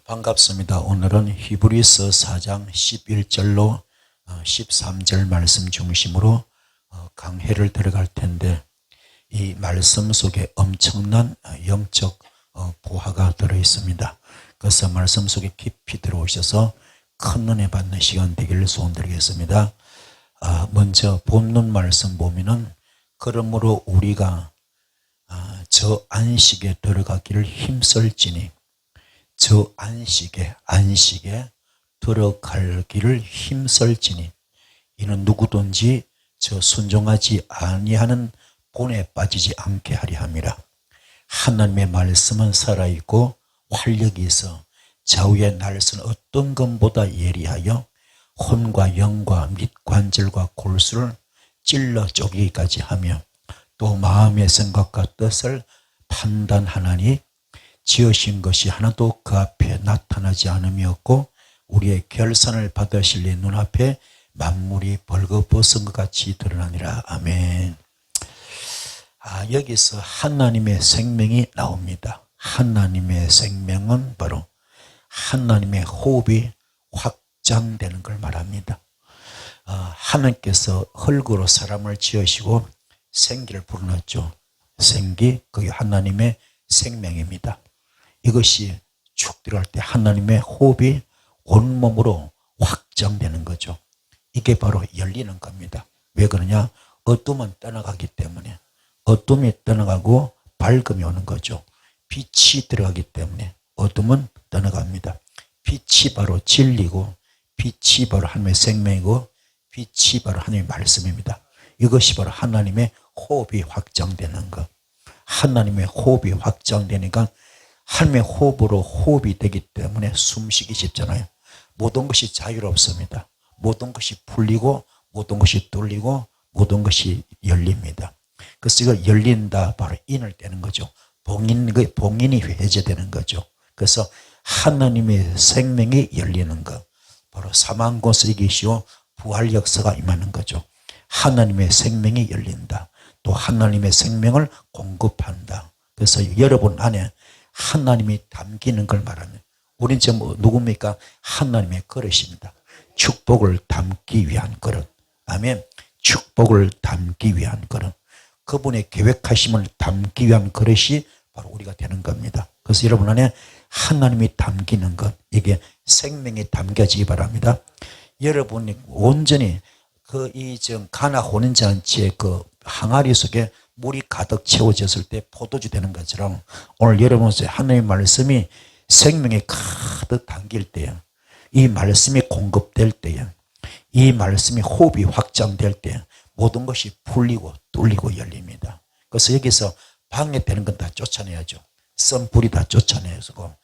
반갑습니다. 오늘은 히브리서 4장 11절로 13절 말씀 중심으로 강해를 들어갈 텐데, 이 말씀 속에 엄청난 영적 보화가 들어 있습니다. 그래서 말씀 속에 깊이 들어오셔서 큰 은혜 받는 시간 되기를 소원드리겠습니다. 먼저 본문 말씀 보면은, 그러므로 우리가 저 안식에 들어가기를 힘쓸지니, 저 안식에 들어가기를 힘쓸지니, 이는 누구든지 저 순종하지 아니하는 본에 빠지지 않게 하려 함이라. 하나님의 말씀은 살아있고 활력이 있어 좌우의 날선 어떤 것보다 예리하여 혼과 영과 및 관절과 골수를 찔러 쪼개기까지 하며, 또 마음의 생각과 뜻을 판단하나니 지으신 것이 하나도 그 앞에 나타나지 않음이 없고, 우리의 결산을 받으실 눈앞에 만물이 벌거벗은 것 같이 드러나니라. 아멘. 여기서 하나님의 생명이 나옵니다. 하나님의 생명은 바로 하나님의 호흡이 확장되는 걸 말합니다. 하나님께서 흙으로 사람을 지으시고 생기를 불어넣었죠. 생기, 그게 하나님의 생명입니다. 이것이 쭉 들어갈 때 하나님의 호흡이 온몸으로 확장되는 거죠. 이게 바로 열리는 겁니다. 왜 그러냐? 어둠은 떠나가기 때문에. 어둠이 떠나가고 밝음이 오는 거죠. 빛이 들어가기 때문에 어둠은 떠나갑니다. 빛이 바로 진리고, 빛이 바로 하나님의 생명이고, 빛이 바로 하나님의 말씀입니다. 이것이 바로 하나님의 호흡이 확장되는 것. 하나님의 호흡이 확장되니까 하나님의 호흡으로 호흡이 되기 때문에 숨쉬기 쉽잖아요. 모든 것이 자유롭습니다. 모든 것이 풀리고, 모든 것이 뚫리고, 모든 것이 열립니다. 그래서 이걸 열린다, 바로 인을 떼는 거죠. 봉인이 해제되는 거죠. 그래서 하나님의 생명이 열리는 것, 바로 사망권세 이기시오 부활 역사가 임하는 거죠. 하나님의 생명이 열린다. 또 하나님의 생명을 공급한다. 그래서 여러분 안에 하나님이 담기는 걸 말하면, 우린 지금 누굽니까? 하나님의 그릇입니다. 축복을 담기 위한 그릇. 아멘. 축복을 담기 위한 그릇. 그분의 계획하심을 담기 위한 그릇이 바로 우리가 되는 겁니다. 그래서 여러분 안에 하나님이 담기는 것, 이게 생명이 담겨지기 바랍니다. 여러분이 온전히 가나 혼인잔치의 그 항아리 속에 물이 가득 채워졌을 때 포도주 되는 것처럼, 오늘 여러분의 하나님의 말씀이 생명이 가득 담길 때에, 이 말씀이 공급될 때에, 이 말씀이 호흡이 확장될 때 모든 것이 풀리고 뚫리고 열립니다. 그래서 여기서 방해되는 건 다 쫓아내야죠. 썬불이 다 쫓아내고,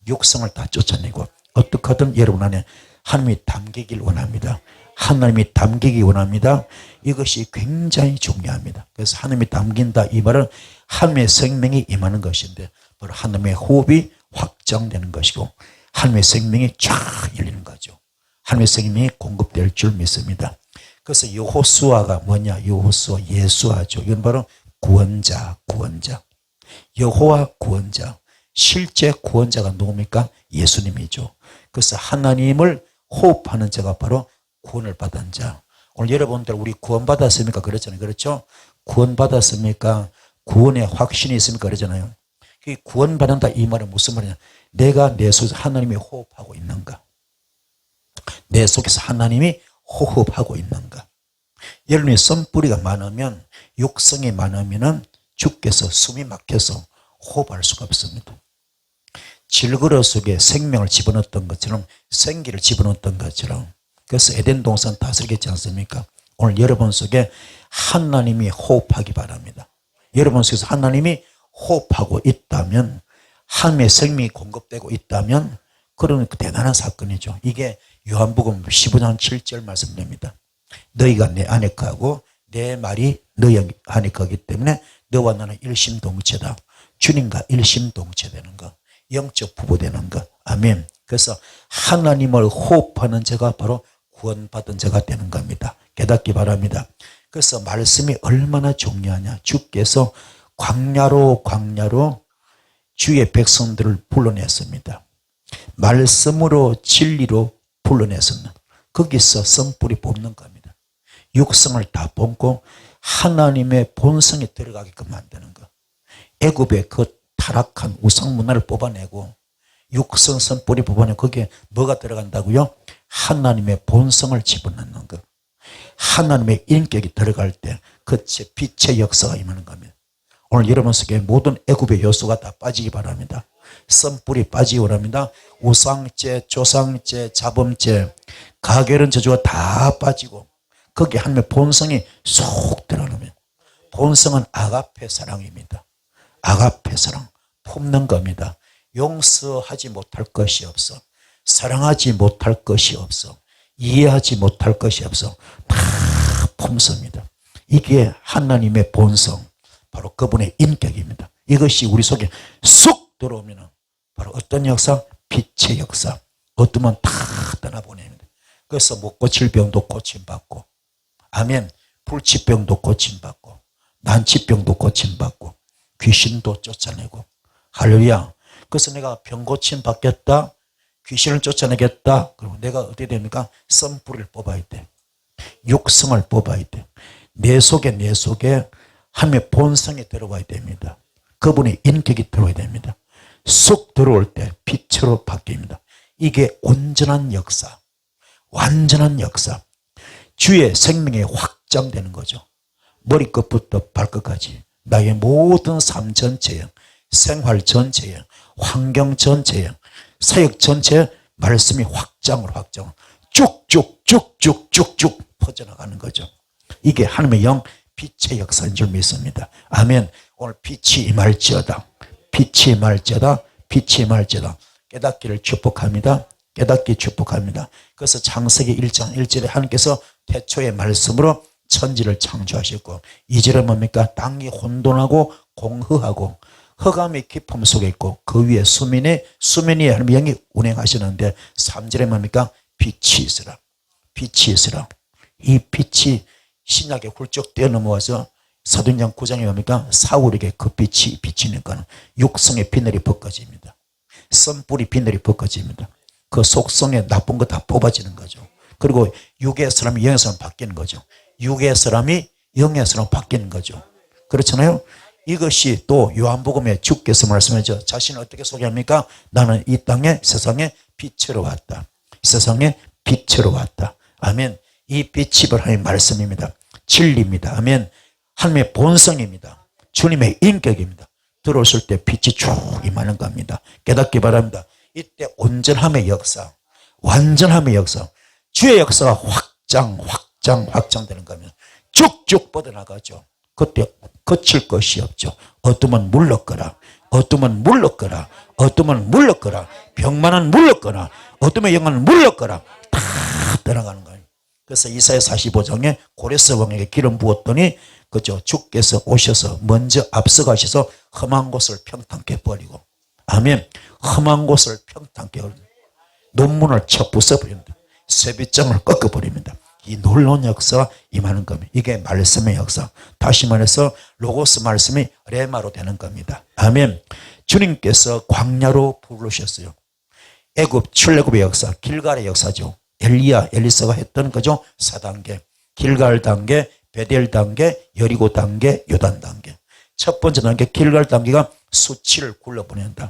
육성을 다 쫓아내고, 어떻게 하든 여러분 안에 하나님이 담기길 원합니다. 하나님이 담기기 원합니다. 이것이 굉장히 중요합니다. 그래서 하나님이 담긴다, 이 말은 하나님의 생명이 임하는 것인데, 바로 하나님의 호흡이 확장되는 것이고, 하나님의 생명이 쫙 열리는 거죠. 하나님의 생명이 공급될 줄 믿습니다. 그래서 여호수아가 뭐냐? 여호수아, 예수아죠. 이건 바로 구원자. 여호와 구원자. 실제 구원자가 누굽니까? 예수님이죠. 그래서 하나님을 호흡하는 자가 바로 구원을 받은 자. 오늘 여러분들 우리 구원받았습니까? 그렇잖아요. 그렇죠? 구원받았습니까? 구원의 확신이 있습니까? 그러잖아요. 구원받는다, 이 말은 무슨 말이냐? 내가 내 속에서 하나님이 호흡하고 있는가? 내 속에서 하나님이 호흡하고 있는가? 여러분이 썬뿌리가 많으면, 육성이 많으면 주께서 숨이 막혀서 호흡할 수가 없습니다. 질그릇 속에 생명을 집어넣었던 것처럼, 생기를 집어넣었던 것처럼. 그래서 에덴 동산 다스리겠지 않습니까? 오늘 여러분 속에 하나님이 호흡하기 바랍니다. 여러분 속에서 하나님이 호흡하고 있다면, 하나님의 생명이 공급되고 있다면, 그러면 대단한 사건이죠. 이게 요한복음 15장 7절 말씀입니다. 너희가 내 안에 거하고 내 말이 너희 안에 거기 때문에 너와 나는 일심동체다. 주님과 일심동체되는 것, 영적 부부되는 것. 아멘. 그래서 하나님을 호흡하는 자가 바로 구원받은 자가 되는 겁니다. 깨닫기 바랍니다. 그래서 말씀이 얼마나 중요하냐. 주께서 광야로 주의 백성들을 불러냈습니다. 말씀으로 진리로 불러내서는 거기서 씀뿌리 뽑는 겁니다. 육성을 다 뽑고 하나님의 본성이 들어가게끔 만드는 거. 애굽의 그 타락한 우상 문화를 뽑아내고 육성 씀뿌리 뽑아내고 거기에 뭐가 들어간다고요? 하나님의 본성을 집어넣는 거. 하나님의 인격이 들어갈 때 그치 빛의 역사가 임하는 겁니다. 오늘 여러분 속에 모든 애굽의 요소가 다 빠지기 바랍니다. 씀뿌리 빠지기 바랍니다. 우상죄, 조상죄, 자범죄, 가결한 저주가 다 빠지고 거기에 하나님의 본성이 쏙 들어가면 본성은 아가페 사랑입니다. 아가페 사랑 품는 겁니다. 용서하지 못할 것이 없어. 사랑하지 못할 것이 없어. 이해하지 못할 것이 없어. 다 품습니다. 이게 하나님의 본성, 바로 그분의 인격입니다. 이것이 우리 속에 쏙 들어오면 바로 어떤 역사? 빛의 역사. 어두면 다 떠나보냅니다. 그래서 못 고칠 병도 고침받고, 아멘. 불치병도 고침받고, 난치병도 고침받고, 귀신도 쫓아내고, 할렐루야. 그래서 내가 병 고침받겠다, 귀신을 쫓아내겠다. 그리고 내가 어떻게 됩니까? 씀뿌리를 뽑아야 돼. 육성을 뽑아야 돼. 내 속에 하나님의 본성이 들어와야 됩니다. 그분의 인격이 들어와야 됩니다. 쑥 들어올 때 빛으로 바뀝니다. 이게 온전한 역사, 완전한 역사. 주의 생명이 확장되는 거죠. 머리끝부터 발끝까지 나의 모든 삶 전체에, 생활 전체에, 환경 전체에, 사역 전체에 말씀이 확장으로 쭉쭉 퍼져나가는 거죠. 이게 하나님의 영 빛의 역사인 줄 믿습니다. 아멘. 오늘 빛이 임할지어다. 빛이 임할지어다. 빛이 임할지어다. 깨닫기를 축복합니다. 깨닫기 축복합니다. 그래서 창세기 1장 1절에 하나님께서 태초의 말씀으로 천지를 창조하셨고 2절에 뭡니까? 땅이 혼돈하고 공허하고 흑암의 깊음 속에 있고 그 위에 수면이 하나님의 영이 운행하시는데 3절에 뭡니까? 빛이 있으라. 빛이 있으라. 이 빛이 신약에 훌쩍 뛰어넘어와서 사도행전 9장에 뭡니까? 사울에게 그 빛이 비치니까 육성의 비늘이 벗겨집니다. 씀뿌리 비늘이 벗겨집니다. 그 속성에 나쁜 거 다 뽑아지는 거죠. 그리고 육의 사람이 영의 사람 바뀌는 거죠. 육의 사람이 영의 사람 바뀌는 거죠. 그렇잖아요. 이것이 또 요한복음에 주께서 말씀하죠. 자신을 어떻게 소개합니까? 나는 이 땅에 세상에 빛으로 왔다. 세상에 빛으로 왔다. 아멘. 이 빛이 바로 하나님의 말씀입니다. 진리입니다. 아멘. 하나님의 본성입니다. 주님의 인격입니다. 들어오실 때 빛이 쭉 임하는 겁니다. 깨닫기 바랍니다. 이때 온전함의 역사, 완전함의 역사, 주의 역사가 확장되는 겁니다. 쭉쭉 뻗어나가죠. 그때 거칠 것이 없죠. 어둠은 물러거라. 어둠은 물러거라. 어둠은 물러거라. 병만은 물러거라. 어둠의 영혼은 물러거라. 다 떠나가는 거예요. 그래서 이사야 45장에 고레스 왕에게 기름 부었더니 그죠? 주께서 오셔서 먼저 앞서가셔서 험한 곳을 평탄케 버리고, 아멘. 험한 곳을 평탄케 버리고 논문을 쳐 부숴버립니다. 쇠빗장을 꺾어버립니다. 이 놀라운 역사가 임하는 겁니다. 이게 말씀의 역사. 다시 말해서 로고스 말씀이 레마로 되는 겁니다. 아멘. 주님께서 광야로 부르셨어요. 애굽 출애굽의 역사, 길갈의 역사죠. 엘리야, 엘리사가 했던 거죠. 4단계. 길갈 단계, 베델 단계, 여리고 단계, 요단 단계. 첫 번째 단계 길갈 단계가 수치를 굴러보낸다.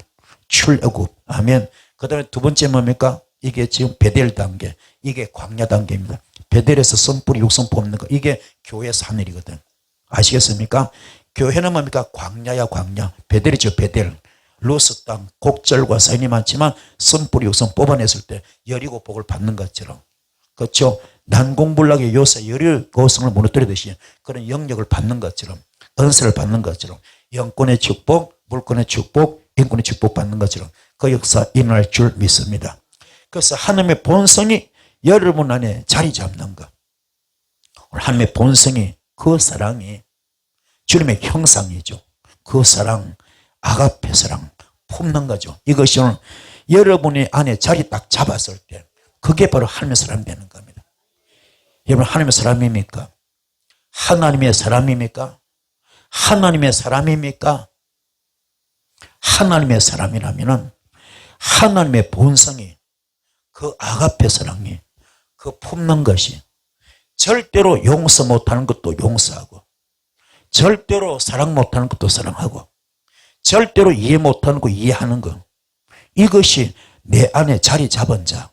출애굽. 아멘. 그 다음에 두 번째 뭡니까? 이게 지금 베델 단계. 이게 광야 단계입니다. 베델에서 씀뿌리 육성 뽑는 거. 이게 교회에서 하는 일이거든. 아시겠습니까? 교회는 뭡니까? 광야야 광야. 베델이죠. 베델. 루스 땅 곡절과 사인이 많지만 씀뿌리 육성 뽑아냈을 때 여리고 복을 받는 것처럼, 그렇죠? 난공불락의 요새 여리고성을 무너뜨리듯이 그런 영역을 받는 것처럼, 은혜를 받는 것처럼, 영권의 축복, 물권의 축복, 인권의 축복 받는 것처럼 그 역사 일어날 줄 믿습니다. 그래서 하나님의 본성이 여러분 안에 자리 잡는 것. 하나님의 본성이, 그 사랑이 주님의 형상이죠. 그 사랑, 아가페 사랑 품는 거죠. 이것이 오늘 여러분의 안에 자리 딱 잡았을 때 그게 바로 하나님의 사람이 되는 겁니다. 여러분 하나님의 사람입니까? 하나님의 사람입니까? 하나님의 사람입니까? 하나님의 사람이라면 하나님의 본성이, 그 아가페 사랑이, 그 품는 것이 절대로 용서 못하는 것도 용서하고, 절대로 사랑 못하는 것도 사랑하고, 절대로 이해 못하는 거 이해하는 것, 이것이 내 안에 자리 잡은 자,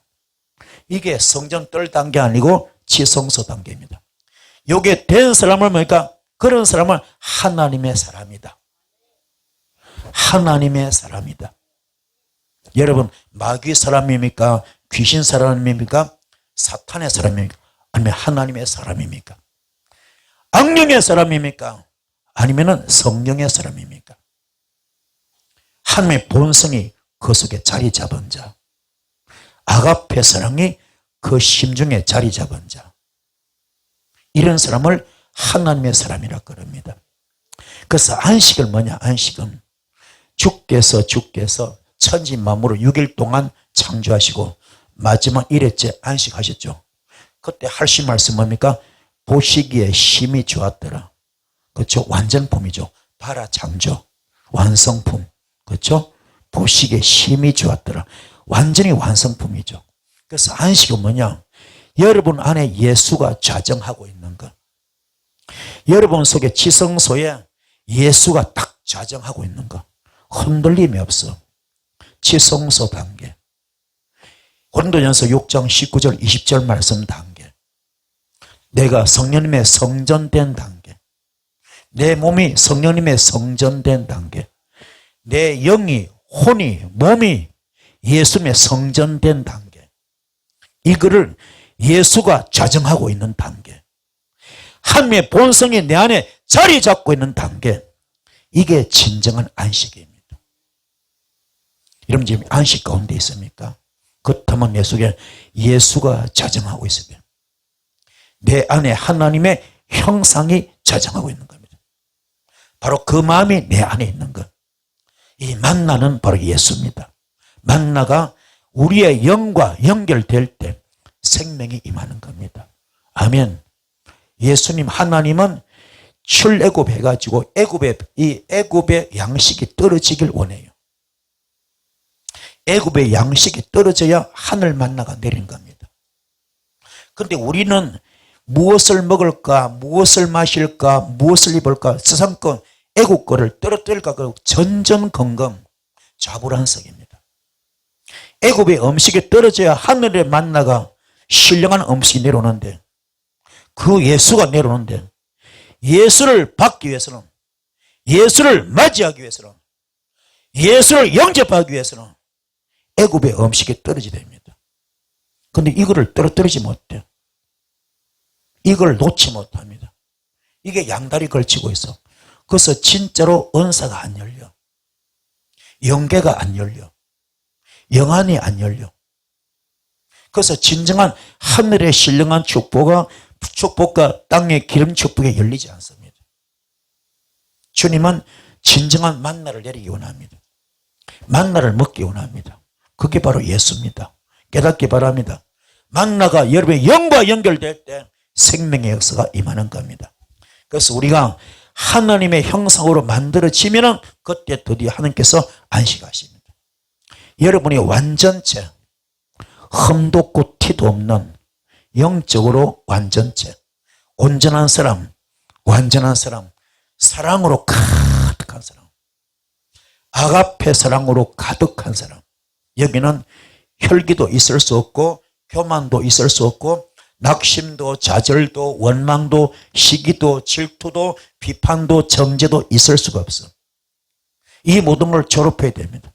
이게 성전 뜰 단계 아니고 지성소 단계입니다. 요게 된 사람을 뭐니까, 그런 사람은 하나님의 사람이다. 하나님의 사람이다. 여러분, 마귀 사람입니까? 귀신 사람입니까? 사탄의 사람입니까? 아니면 하나님의 사람입니까? 악령의 사람입니까? 아니면 성령의 사람입니까? 하나님의 본성이 그 속에 자리 잡은 자, 아가페 사랑이 그 심중에 자리 잡은 자, 이런 사람을 하나님의 사람이라 그럽니다. 그래서 안식은 뭐냐? 안식은 주께서 천지 만물을 6일 동안 창조하시고 마지막 1회째 안식하셨죠. 그때 하신 말씀 뭡니까? 보시기에 심히 좋았더라. 그렇죠? 완전품이죠. 바라 창조, 완성품. 그렇죠? 보시기에 심히 좋았더라. 완전히 완성품이죠. 그래서 안식은 뭐냐? 여러분 안에 예수가 좌정하고 있는 것. 여러분 속에 지성소에 예수가 딱 좌정하고 있는 것. 흔들림이 없어. 지성소 단계. 고린도전서 6장 19절 20절 말씀 단계. 내가 성령님의 성전된 단계. 내 몸이 성령님의 성전된 단계. 내 영이, 혼이, 몸이 예수님의 성전된 단계. 이거를 예수가 좌정하고 있는 단계. 하나님의 본성이 내 안에 자리 잡고 있는 단계. 이게 진정한 안식입니다. 여러분 지금 안식 가운데 있습니까? 그렇다면 내 속에 예수가 좌정하고 있으면 내 안에 하나님의 형상이 좌정하고 있는 겁니다. 바로 그 마음이 내 안에 있는 것. 이 만나는 바로 예수입니다. 만나가 우리의 영과 연결될 때 생명이 임하는 겁니다. 아멘. 예수님 하나님은 출애굽 해가지고 애굽의 양식이 떨어지길 원해요. 애굽의 양식이 떨어져야 하늘 만나가 내린 겁니다. 그런데 우리는 무엇을 먹을까, 무엇을 마실까, 무엇을 입을까, 세상권 애국 거를 떨어뜨릴까, 그 전전긍긍 좌불안석입니다. 애굽의 음식이 떨어져야 하늘의 만나가 신령한 음식이 내려오는데, 그 예수가 내려오는데, 예수를 받기 위해서는, 예수를 맞이하기 위해서는, 예수를 영접하기 위해서는 애굽의 음식이 떨어져야 됩니다. 그런데 이거를 떨어뜨리지 못해요. 이걸 놓지 못합니다. 이게 양다리 걸치고 있어. 그래서 진짜로 은사가 안 열려. 영계가 안 열려. 영안이 안 열려. 그래서 진정한 하늘의 신령한 축복과 땅의 기름 축복이 열리지 않습니다. 주님은 진정한 만나를 내리기 원합니다. 만나를 먹기 원합니다. 그게 바로 예수입니다. 깨닫기 바랍니다. 만나가 여러분의 영과 연결될 때 생명의 역사가 임하는 겁니다. 그래서 우리가 하나님의 형상으로 만들어지면 그때 드디어 하나님께서 안식하십니다. 여러분이 완전체, 흠도 없고 티도 없는 영적으로 완전체, 온전한 사람, 완전한 사람, 사랑으로 가득한 사람, 아가페 사랑으로 가득한 사람. 여기는 혈기도 있을 수 없고 교만도 있을 수 없고 낙심도 좌절도 원망도 시기도 질투도 비판도 정죄도 있을 수가 없어. 이 모든 걸 졸업해야 됩니다.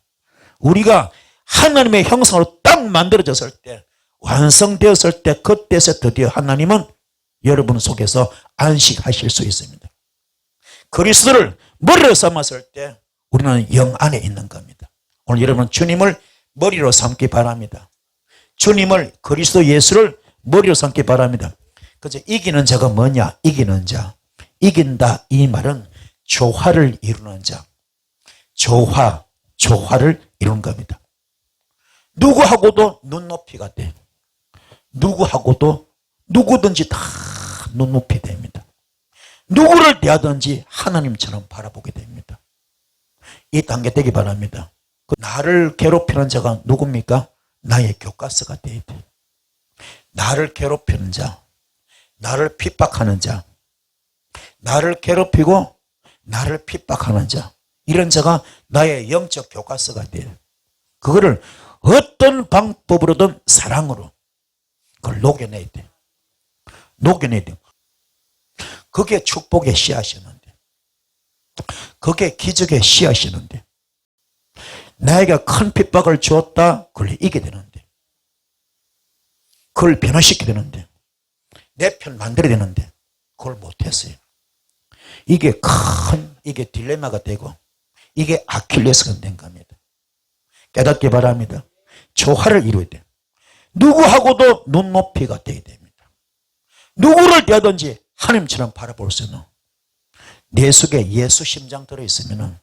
우리가 하나님의 형상으로 딱 만들어졌을 때, 완성되었을 때, 그때서 드디어 하나님은 여러분 속에서 안식하실 수 있습니다. 그리스도를 머리로 삼았을 때 우리는 영 안에 있는 겁니다. 오늘 여러분 주님을 머리로 삼기 바랍니다. 주님을, 그리스도 예수를 머리로 삼기 바랍니다. 그래서 이기는 자가 뭐냐? 이기는 자. 이긴다, 이 말은 조화를 이루는 자. 조화를 이루는 겁니다. 누구하고도 눈높이가 돼. 누구하고도 누구든지 다 눈높이 됩니다. 누구를 대하든지 하나님처럼 바라보게 됩니다. 이 단계 되기 바랍니다. 나를 괴롭히는 자가 누굽니까? 나의 교과서가 되어야 돼. 나를 괴롭히는 자, 나를 핍박하는 자, 나를 괴롭히고 나를 핍박하는 자, 이런 자가 나의 영적 교과서가 돼요. 그거를 어떤 방법으로든 사랑으로 그걸 녹여내야 돼. 녹여내야 돼. 그게 축복의 씨앗이었는데, 그게 기적의 씨앗이었는데, 나에게 큰 핍박을 주었다, 그걸 이기게 되는데, 그걸 변화시키게 되는데, 내 편 만들어야 되는데 그걸 못했어요. 이게 딜레마가 되고, 이게 아킬레스건이 된 겁니다. 깨닫기 바랍니다. 조화를 이루어야 돼. 누구하고도 눈높이가 되어야 됩니다. 누구를 대하든지 하나님처럼 바라볼 수 있는, 내 속에 예수 심장 들어있으면,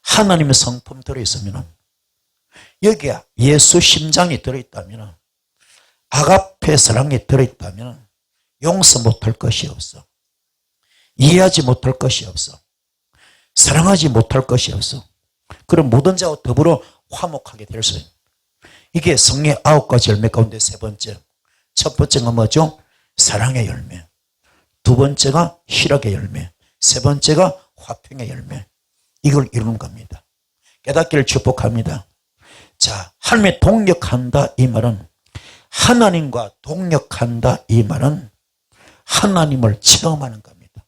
하나님의 성품 들어있으면, 여기에 예수 심장이 들어있다면, 아가페 사랑이 들어있다면 용서 못할 것이 없어. 이해하지 못할 것이 없어. 사랑하지 못할 것이 없어. 그럼 모든 자와 더불어 화목하게 될 수 있어요. 이게 성령의 9가지 열매 가운데 세 번째. 첫 번째가 뭐죠? 사랑의 열매. 두 번째가 희락의 열매. 세 번째가 화평의 열매. 이걸 이루는 겁니다. 깨닫기를 축복합니다. 자, 하나님의 동력한다 이 말은, 하나님과 동력한다 이 말은 하나님을 체험하는 겁니다.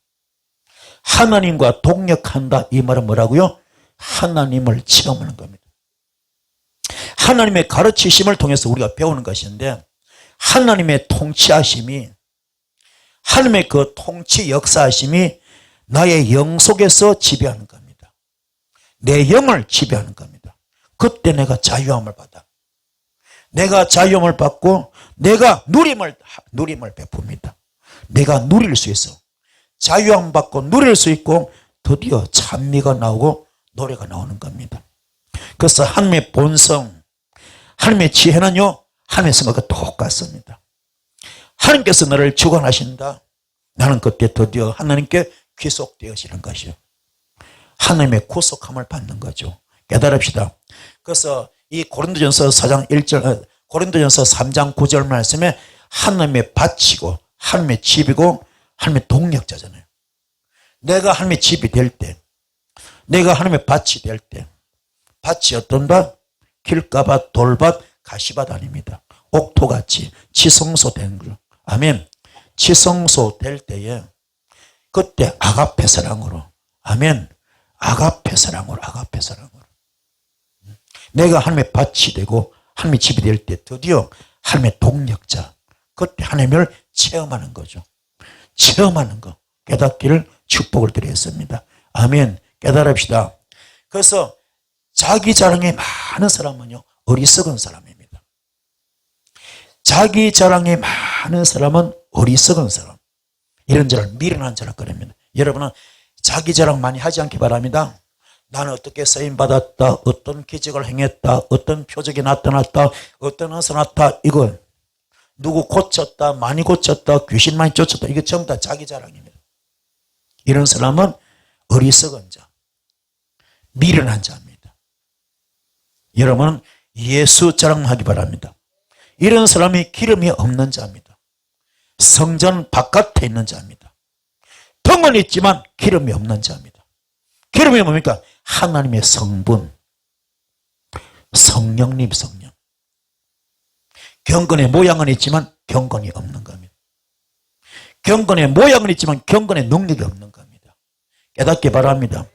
하나님과 동력한다 이 말은 뭐라고요? 하나님을 체험하는 겁니다. 하나님의 가르치심을 통해서 우리가 배우는 것인데, 하나님의 통치하심이, 하나님의 그 통치 역사하심이 나의 영 속에서 지배하는 겁니다. 내 영을 지배하는 겁니다. 그때 내가 자유함을 받아. 내가 자유함을 받고 내가 누림을 베풉니다. 내가 누릴 수 있어. 자유함 받고 누릴 수 있고 드디어 찬미가 나오고 노래가 나오는 겁니다. 그래서 하나님의 본성, 하나님의 지혜는요, 하나님의 생각과 똑같습니다. 하나님께서 너를 주관하신다. 나는 그때 드디어 하나님께 귀속되어지는 것이요. 하나님의 구속함을 받는 거죠. 깨달읍시다. 그래서 이 고린도전서 4장 1절, 고린도전서 3장 9절 말씀에 하나님의 밭이고 하나님의 집이고 하나님의 동력자잖아요. 내가 하나님의 집이 될 때, 내가 하나님의 밭이 될 때, 밭이 어떤 밭? 길가밭, 돌밭, 가시밭 아닙니다. 옥토같이 지성소된 거. 아멘. 지성소 될 때에 그때 아가페 사랑으로, 아멘, 아가페 사랑으로, 아가페 사랑으로 내가 하나님의 밭이 되고 하나님의 집이 될 때 드디어 하나님의 동력자, 그때 하나님을 체험하는 거죠. 체험하는 거, 깨닫기를 축복을 드리겠습니다. 아멘. 깨달읍시다. 그래서 자기 자랑이 많은 사람은요, 어리석은 사람입니다. 자기 자랑이 많은 사람은 어리석은 사람, 이런 자를 미련한 자라 그럽니다. 여러분은 자기 자랑 많이 하지 않기 바랍니다. 나는 어떻게 쓰임받았다, 어떤 기적을 행했다, 어떤 표적이 나타났다, 어떤 은사 났다, 이거 누구 고쳤다, 많이 고쳤다, 귀신 많이 쫓았다, 이게 전부 다 자기 자랑입니다. 이런 사람은 어리석은 자, 미련한 자입니다. 여러분은 예수 자랑하기 바랍니다. 이런 사람이 기름이 없는 자입니다. 성전 바깥에 있는 자입니다. 덩은 있지만 기름이 없는 자입니다. 기름이 뭡니까? 하나님의 성분, 성령님, 성령. 경건의 모양은 있지만 경건이 없는 겁니다. 경건의 모양은 있지만 경건의 능력이 없는 겁니다. 깨닫기 바랍니다.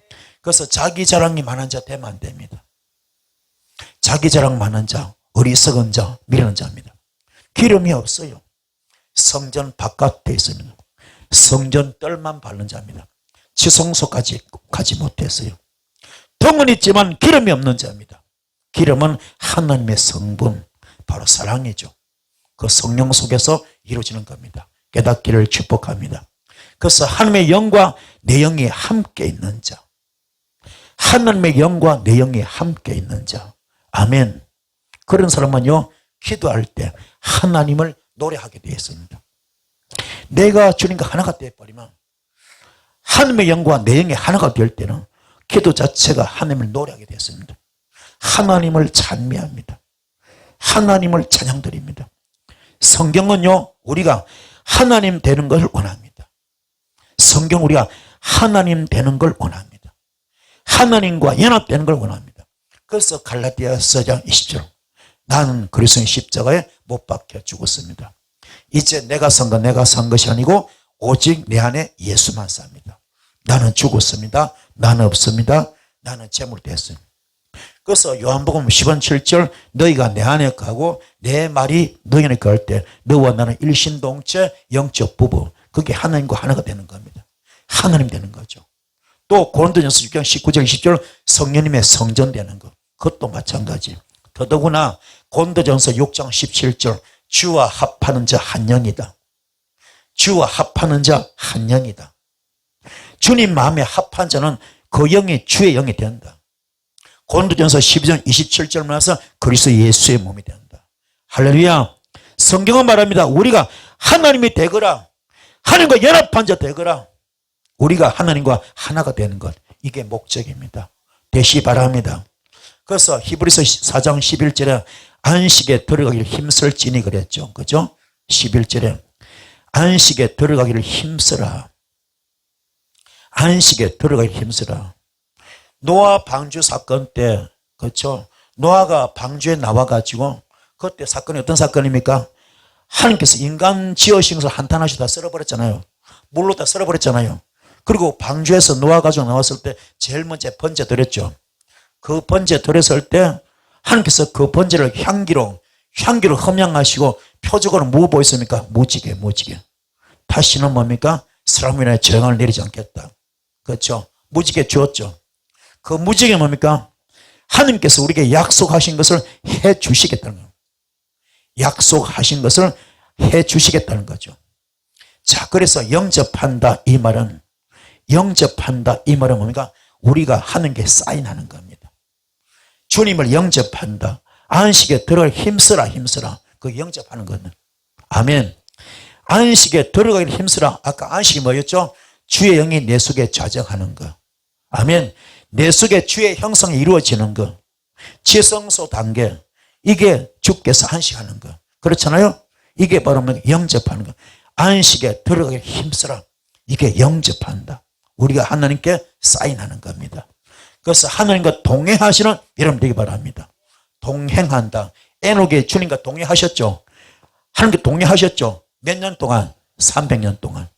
그래서 자기 자랑이 많은 자 되면 안 됩니다. 자기 자랑 많은 자, 어리석은 자, 미련한 자입니다. 기름이 없어요. 성전 바깥에 있습니다. 성전 뜰만 바른 자입니다. 지성소까지 가지 못했어요. 덩은 있지만 기름이 없는 자입니다. 기름은 하나님의 성분, 바로 사랑이죠. 그 성령 속에서 이루어지는 겁니다. 깨닫기를 축복합니다. 그래서 하나님의 영과 내 영이 함께 있는 자, 하나님의 영과 내 영이 함께 있는 자, 아멘. 그런 사람은요, 기도할 때 하나님을 노래하게 되어 있습니다. 내가 주님과 하나가 되어버리면, 하나님의 영과 내 영이 하나가 될 때는 기도 자체가 하나님을 노래하게 되었습니다. 하나님을 찬미합니다. 하나님을 찬양드립니다. 성경은요, 우리가 하나님 되는 걸 원합니다. 성경 우리가 하나님 되는 걸 원합니다. 하나님과 연합되는 걸 원합니다. 그래서 갈라디아서 4장 20절, 나는 그리스도의 십자가에 못 박혀 죽었습니다. 이제 내가 산 것이 아니고 오직 내 안에 예수만 삽니다. 나는 죽었습니다. 나는 없습니다. 나는 재물됐습니다. 그래서 요한복음 10장 7절, 너희가 내 안에 가고 내 말이 너희 안에 갈 때 너와 나는 일신동체 영적 부부, 그게 하나님과 하나가 되는 겁니다. 하나님 되는 거죠. 또 고린도전서 6장 19절 20절, 성령님의 성전 되는 것, 그것도 마찬가지. 더더구나 고린도전서 6장 17절, 주와 합하는 자 한 영이다. 주와 합하는 자 한 영이다. 주님 마음에 합한 자는 그 영이 주의 영이 된다. 고린도전서 12장 27절 말해서 그리스도 예수의 몸이 된다. 할렐루야. 성경은 말합니다. 우리가 하나님이 되거라, 하나님과 연합한 자 되거라, 우리가 하나님과 하나가 되는 것, 이게 목적입니다. 되시 바랍니다. 그래서 히브리서 4장 11절에 안식에 들어가기를 힘쓸지니 그랬죠. 그죠? 11절에 안식에 들어가기를 힘쓰라. 안식에 들어가기를 힘쓰라. 노아 방주 사건 때, 그렇죠? 노아가 방주에 나와가지고, 그때 사건이 어떤 사건입니까? 하나님께서 인간 지으신 것을 한탄하시고 다 썰어버렸잖아요. 물로 다 썰어버렸잖아요. 그리고 방주에서 노아 가족 나왔을 때 제일 먼저 번제 드렸죠. 그 번제 드렸을 때 하나님께서 그 번제를 향기로 흠양하시고 표적으로 뭐 보였습니까? 무지개. 다시는 뭡니까? 사람 위에 재앙을 내리지 않겠다. 그렇죠? 무지개 주었죠. 그 무지개 뭡니까? 하나님께서 우리에게 약속하신 것을 해 주시겠다는 거예요. 약속하신 것을 해 주시겠다는 거죠. 자, 그래서 영접한다 이 말은 뭡니까? 우리가 하는 게 사인하는 겁니다. 주님을 영접한다. 안식에 들어갈 힘쓰라. 그 영접하는 거는. 아멘. 안식에 들어가길 힘쓰라. 아까 안식이 뭐였죠? 주의 영이 내 속에 좌정하는 거. 아멘. 내 속에 주의 형성이 이루어지는 거. 지성소 단계. 이게 주께서 안식하는 거. 그렇잖아요? 이게 바로 영접하는 거. 안식에 들어가길 힘쓰라. 이게 영접한다. 우리가 하나님께 사인하는 겁니다. 그래서 하나님과 동행하시는 여러분 되기 바랍니다. 동행한다. 에녹이 주님과 동행하셨죠. 하나님께 동행하셨죠. 몇 년 동안? 300년 동안.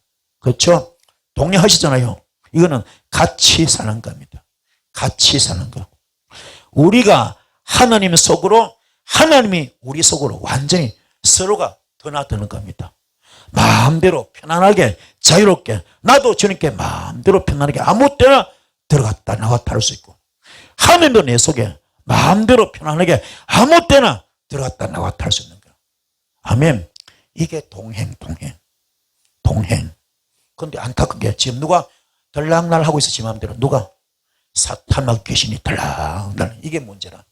그렇죠? 동행하시잖아요. 이거는 같이 사는 겁니다. 같이 사는 거. 우리가 하나님 속으로, 하나님이 우리 속으로 완전히 서로가 드나드는 겁니다. 마음대로 편안하게 자유롭게, 나도 주님께 마음대로 편안하게 아무 때나 들어갔다 나왔다 할 수 있고, 하나님도 내 속에 마음대로 편안하게 아무 때나 들어갔다 나왔다 할 수 있는 거예요. 아멘. 이게 동행. 그런데 안타까운 게 지금 누가 들락날 하고 있어. 지 마음대로. 누가? 사탄과 귀신이 들락날. 이게 문제라.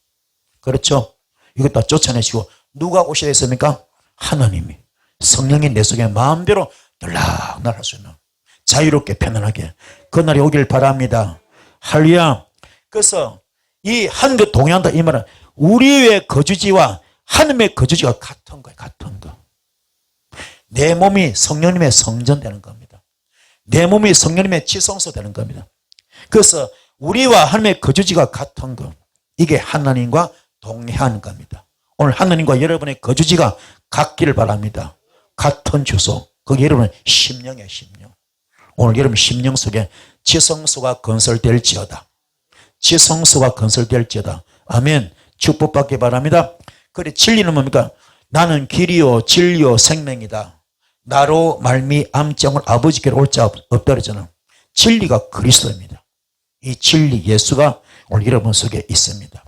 그렇죠? 이것 다 쫓아내시고 누가 오셔야 했습니까? 하나님이. 성령이 내 속에 마음대로 들락날 할 수 있는, 자유롭게 편안하게 그날이 오길 바랍니다. 할렐루야. 그래서 이 하나님과 동행한다 이 말은 우리의 거주지와 하나님의 거주지가 같은 거예요. 같은 거. 내 몸이 성령님의 성전 되는 겁니다. 내 몸이 성령님의 지성소 되는 겁니다. 그래서 우리와 하나님의 거주지가 같은 거, 이게 하나님과 동행하는 겁니다. 오늘 하나님과 여러분의 거주지가 같기를 바랍니다. 같은 주소. 거기 여러분은 심령이에요. 심령. 오늘 여러분 심령 속에 지성소가 건설될지어다. 지성소가 건설될지어다. 아멘. 축복받기 바랍니다. 그래, 진리는 뭡니까? 나는 길이요 진리요 생명이다. 나로 말미암정을 아버지께로 올 자 없다 그러잖아. 진리가 그리스도입니다. 이 진리 예수가 오늘 여러분 속에 있습니다.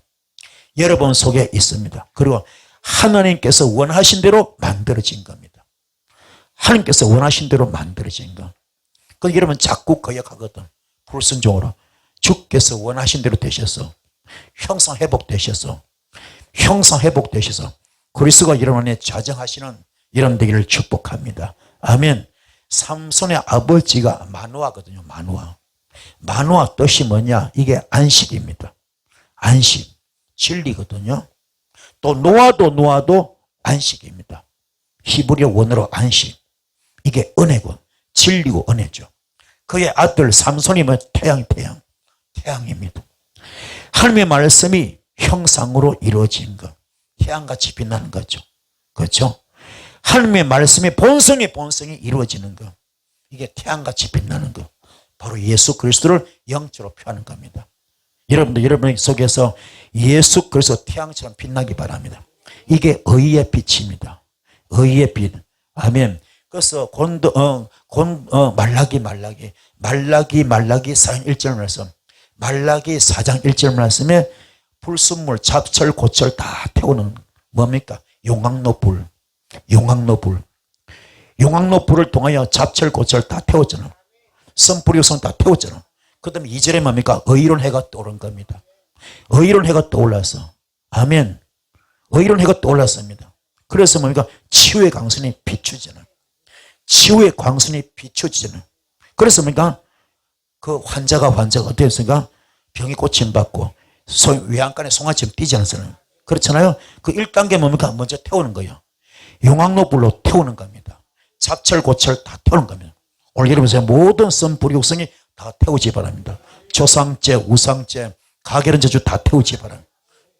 여러분 속에 있습니다. 그리고 하나님께서 원하신 대로 만들어진 겁니다. 하나님께서 원하신 대로 만들어진 거. 그 여러분 자꾸 거역하거든. 불순종으로. 주께서 원하신 대로 되셔서 형상회복되셔서 그리스도가 여러분 안에 좌정하시는 여러분 되기를 축복합니다. 아멘. 삼손의 아버지가 마누아거든요. 마누아 뜻이 뭐냐? 이게 안식입니다. 안식. 진리거든요. 또 노아도 안식입니다. 히브리어 원어로 안식. 이게 은혜고 진리고 은혜죠. 그의 아들 삼손이 태양입니다. 하나님의 말씀이 형상으로 이루어진 것, 태양같이 빛나는 거죠. 그렇죠? 하나님의 말씀이 본성이 이루어지는 것, 이게 태양같이 빛나는 것, 바로 예수 그리스도를 영적으로 표하는 겁니다. 여러분 속에서 예수 그리스도 태양처럼 빛나기 바랍니다. 이게 의의 빛입니다. 의의 빛. 아멘. 그래서 말라기 4장 1절 말씀, 말라기 4장 1절 말씀에 불순물, 잡철, 고철 다 태우는 뭡니까? 용광로 불을 통하여 잡철, 고철 다 태웠잖아. 선불이 우선 다 태웠잖아. 그 다음에 2절에 뭡니까? 의로운 해가 떠오른 겁니다. 의로운 해가 떠올라서. 아멘. 의로운 해가 떠올랐습니다. 그래서 뭡니까? 치유의 광선이 비추잖아. 치유의 광선이 비춰지잖아. 그래서 뭡니까? 그 환자가 어떻게 했습니까? 병이 고침받고 외양간에 송아지처럼 뛰지 않았어요. 그렇잖아요. 그 1단계 뭡니까? 먼저 태우는 거예요. 용광로 불로 태우는 겁니다. 잡철, 고철 다 태우는 겁니다. 오늘 여러분의 모든 선불 육성이 다 태우지 바랍니다. 조상죄, 우상죄, 가결한 저주 다 태우지 바랍니다.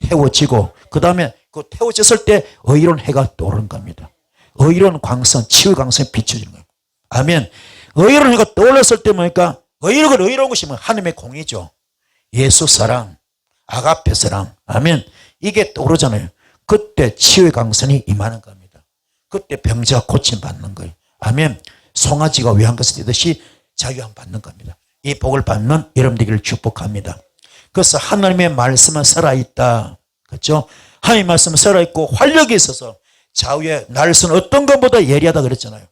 태워지고 그 다음에 그 태워졌을 때 의로운 해가 떠오르는 겁니다. 의로운 광선, 치유 광선이 비춰지는 거예요. 아멘. 의로운 해가 떠올랐을 때 뭡니까? 의로운 것이 하나님의 공이죠. 예수 사랑, 아가페 사랑. 아멘. 이게 떠오르잖아요. 그때 치유의 광선이 임하는 겁니다. 그때 병자가 고침받는 거예요. 아멘. 송아지가 외양간에서 뛰듯이 자유함 받는 겁니다. 이 복을 받는 여러분들을 축복합니다. 그래서 하나님의 말씀은 살아있다. 그렇죠? 하나님의 말씀은 살아있고 활력이 있어서 좌우의 날선 어떤 것보다 예리하다 그랬잖아요.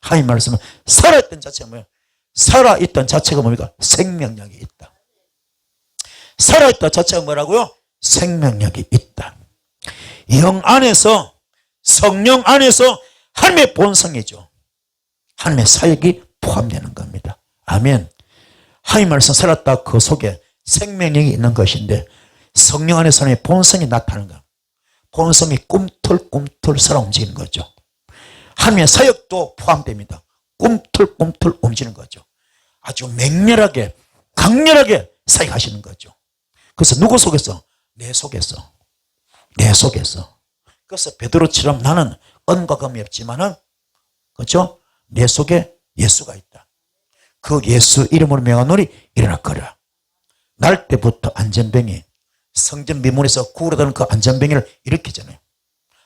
하나님의 말씀은 살아있던 자체가 뭐예요? 살아있던 자체가 뭡니까? 생명력이 있다. 살아있다 자체가 뭐라고요? 생명력이 있다. 영 안에서, 성령 안에서 하나님의 본성이죠. 하나님의 사역이 포함되는 겁니다. 아멘. 하나님의 말씀 살았다. 그 속에 생명력이 있는 것인데 성령 안에서 하나님의 본성이 나타나는 것. 본성이 꿈틀꿈틀 살아 움직이는 거죠. 하나님의 사역도 포함됩니다. 꿈틀꿈틀 움직이는 거죠. 아주 맹렬하게 강렬하게 사역하시는 거죠. 그래서 누구 속에서? 내 속에서. 그래서 베드로처럼 나는 은과 금이 없지만은 그렇죠? 내 속에 예수가 있다. 그 예수 이름으로 명하노니 일어나거라. 날 때부터 안전병이 성전 미문에서 구부러다는 그 안전병이를 일으키잖아요.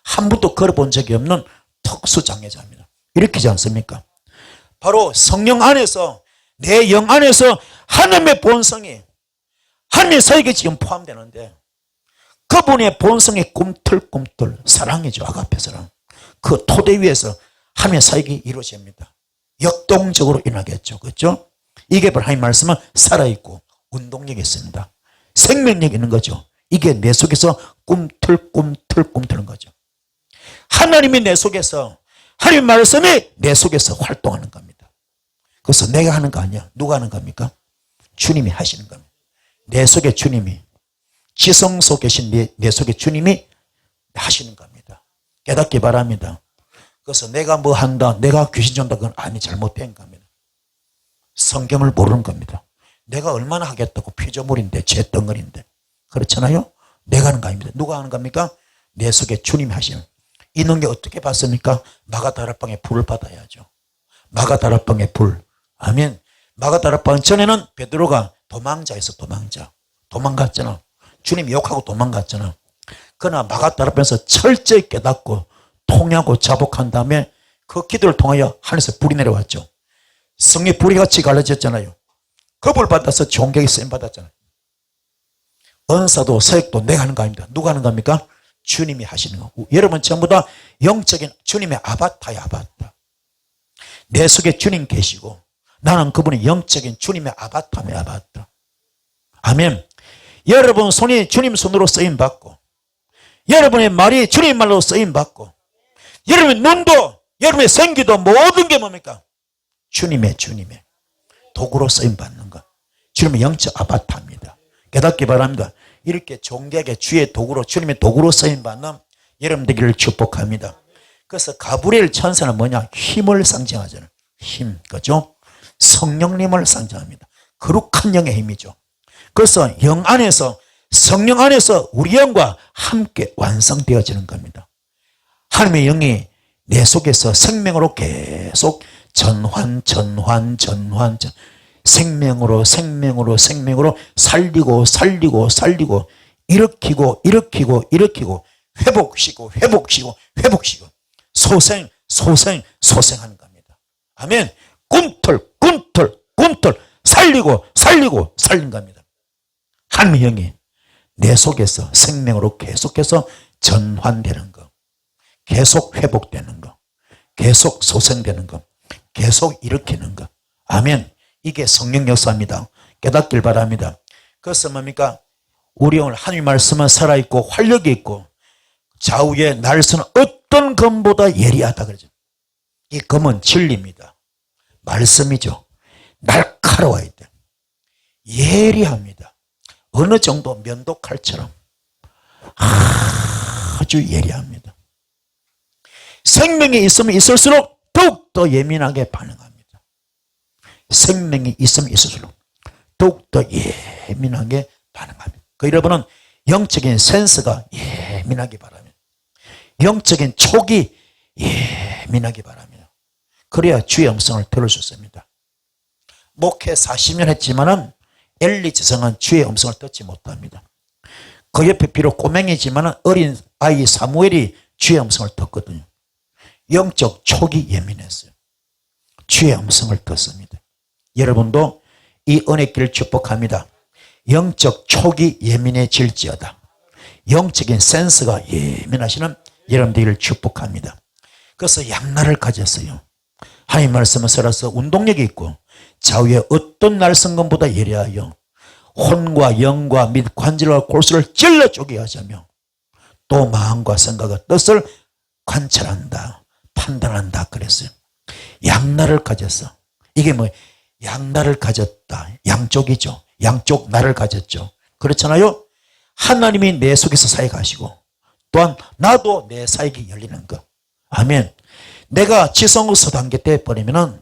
한 번도 걸어본 적이 없는 특수장애자입니다. 일으키지 않습니까? 바로 성령 안에서 내 영 안에서 하나님의 본성이 하나님의 사역에 지금 포함되는데 그분의 본성이 꿈틀꿈틀 사랑이죠. 아가페 사랑. 그 토대 위에서 하나님의 사역이 이루어집니다. 역동적으로 일어나겠죠. 그렇죠? 이게 바로 하나님의 말씀은 살아있고 운동력이 있습니다. 생명력이 있는 거죠. 이게 내 속에서 꿈틀꿈틀 거죠. 하나님이 내 속에서 하나님의 말씀이 내 속에서 활동하는 겁니다. 그래서 내가 하는 거 아니야. 누가 하는 겁니까? 주님이 하시는 겁니다. 내 속에 주님이 지성 속에 계신 내 속에 주님이 하시는 겁니다. 깨닫기 바랍니다. 그래서 내가 뭐 한다, 내가 귀신 전다, 그건 아니 잘못된 겁니다. 성경을 모르는 겁니다. 내가 얼마나 하겠다고 피조물인데 죄덩어리인데 그렇잖아요. 내가 하는 거 아닙니다. 누가 하는 겁니까? 내 속에 주님이 하시는. 이 능력 어떻게 받습니까? 마가다락방의 불을 받아야죠. 마가다락방의 불. 아멘. 마가다락방 전에는 베드로가 도망자였어. 도망갔잖아. 주님 욕하고 도망갔잖아. 그러나 마가다락방에서 철저히 깨닫고 통하고 자복한 다음에 그 기도를 통하여 하늘에서 불이 내려왔죠. 성의 불이 같이 갈라졌잖아요. 그 불 받아서 존경의 쓰임 받았잖아요. 은사도 사역도 내가 하는 거 아닙니다. 누가 하는 겁니까? 주님이 하시는 거. 여러분 전부 다 영적인 주님의 아바타야. 아바타. 내 속에 주님 계시고 나는 그분의 영적인 주님의 아바타며 아바타. 아멘. 여러분 손이 주님 손으로 쓰임받고 여러분의 말이 주님 말로 쓰임받고 여러분의 눈도 여러분의 생기도 모든 게 뭡니까? 주님의 도구로 쓰임받는 것. 주님의 영적 아바타입니다. 깨닫기 바랍니다. 이렇게 존귀하게 주의 도구로 주님의 도구로 쓰임받는 여러분 되기를 축복합니다. 그래서 가브리엘 천사는 뭐냐? 힘을 상징하잖아요. 힘, 그죠? 성령님을 상징합니다. 거룩한 영의 힘이죠. 그래서 영 안에서, 성령 안에서 우리 영과 함께 완성되어지는 겁니다. 하나님의 영이 내 속에서 생명으로 계속 생명으로 살리고 일으키고 회복시키고 소생하는 겁니다. 아멘. 꿈틀 살린 겁니다. 하나님의 영이 내 속에서 생명으로 계속해서 전환되는 거, 계속 회복되는 거, 계속 소생되는 거, 계속 일으키는 거. 아멘. 이게 성령 역사입니다. 깨닫길 바랍니다. 그래서 뭡니까? 우리 오늘 하나님 말씀은 살아있고 활력이 있고 좌우의 날서는 어떤 검보다 예리하다 그러죠. 이 검은 진리입니다. 말씀이죠. 날카로워야 돼. 예리합니다. 어느 정도 면도칼처럼 아주 예리합니다. 생명이 있으면 있을수록 더욱더 예민하게 반응합니다. 생명이 있으면 있을수록 더욱더 예민하게 반응합니다. 그 여러분은 영적인 센스가 예민하기 바랍니다. 영적인 촉이 예민하기 바랍니다. 그래야 주의 음성을 들을 수 있습니다. 목회 40년 했지만은 엘리 지성은 주의 음성을 듣지 못합니다. 그 옆에 비록 꼬맹이지만은 어린 아이 사무엘이 주의 음성을 듣거든요. 영적 촉이 예민했어요. 주의 음성을 듣습니다. 여러분도 이 은혜길을 축복합니다. 영적 촉이 예민해질지어다. 영적인 센스가 예민하시는 여러분들을 축복합니다. 그래서 양날을 가졌어요. 하나님 말씀을 살아서 운동력이 있고 좌우의 어떤 날성검보다 예리하여 혼과 영과 및 관절과 골수를 찔러 쪼개 하자며 또 마음과 생각과 뜻을 관찰한다, 판단한다 그랬어요. 양날을 가졌어. 이게 뭐 양날을 가졌다. 양쪽이죠. 양쪽 날을 가졌죠. 그렇잖아요. 하나님이 내 속에서 사역하시고 또한 나도 내 사역이 열리는 것. 아멘. 내가 지성으로서 단계돼 버리면은,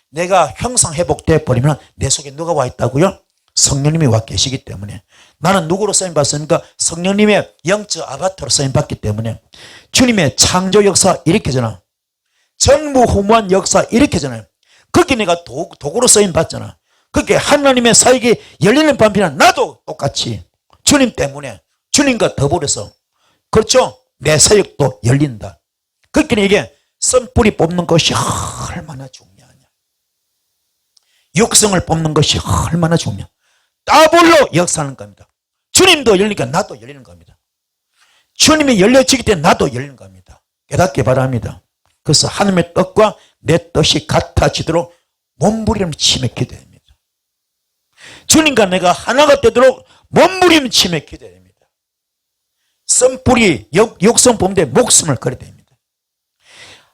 내가 형상 회복돼 버리면 내 속에 누가 와 있다고요? 성령님이 와 계시기 때문에. 나는 누구로 쓰임 받습니까? 성령님의 영적 아바타로 쓰임 받기 때문에 주님의 창조 역사 일으켜잖아. 전무후무한 역사 일으켜잖아요. 그렇게 내가 도구로 쓰임 받잖아. 그렇게 하나님의 사역이 열리는 반면에 나도 똑같이 주님 때문에 주님과 더불어서, 그렇죠? 내 사역도 열린다. 그렇게 이게 썬뿌리 뽑는 것이 얼마나 중요하냐. 육성을 뽑는 것이 얼마나 중요하냐. 더블로 역사하는 겁니다. 주님도 열리니까 나도 열리는 겁니다. 주님이 열려지기 때문에 나도 열리는 겁니다. 깨닫기 바랍니다. 그래서 하나님의 뜻과 내 뜻이 같아지도록 몸부림치며 기도합니다. 주님과 내가 하나가 되도록 몸부림치며 기도합니다. 썬뿌리 육성 뽑는데 목숨을 걸어야 됩니다.